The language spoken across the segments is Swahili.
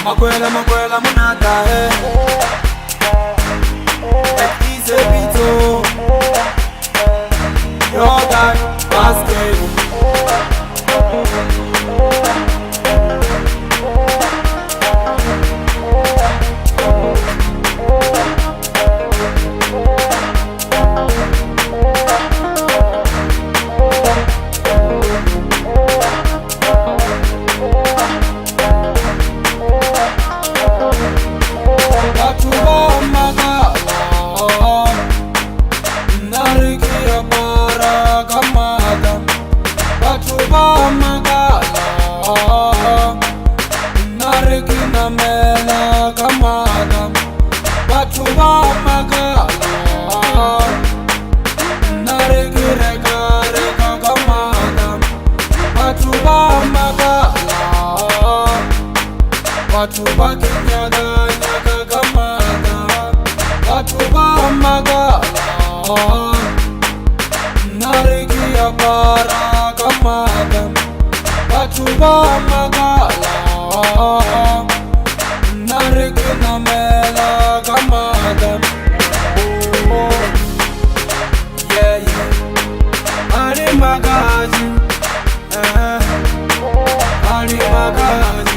Makwela monata Ekize bito Yoga basket Watu bakinyaga nyaga gamada Watu ba magala Nariki ya para gamada Watu ba magala Nariki na mela gamada Yeah yeah Ali magaji Ali magaji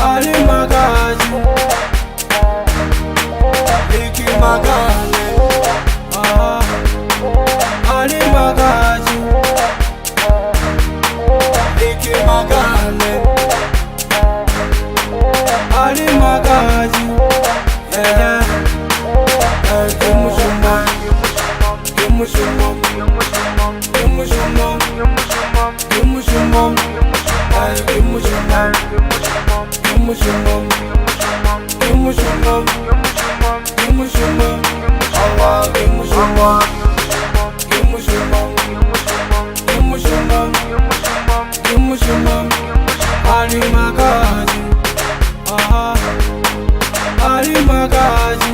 Ali magaji Iki magale Ali magaji Iki magale Ali magaji Yeah Give me some more Give me some more Give me some more Give me some more Give me some more Give me some more, give me some more, give me some more, Allah, give me some more, give me some more, give me some more, give me some more, Ali magaji, Ali magaji,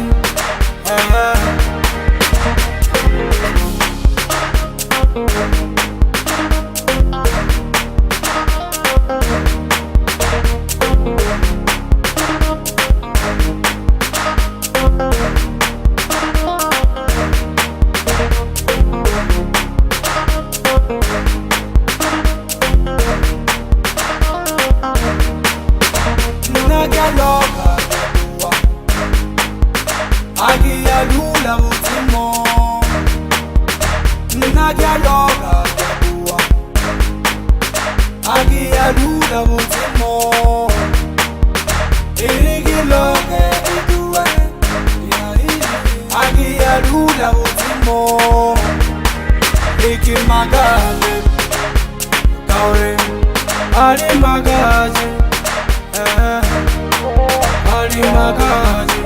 Agia lula utimo Nagia loga bua Agia lula utimo Irigi loga idua Agia lula utimo Iki magale Kaure Ali magaji Ali magaji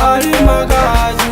Ali magaji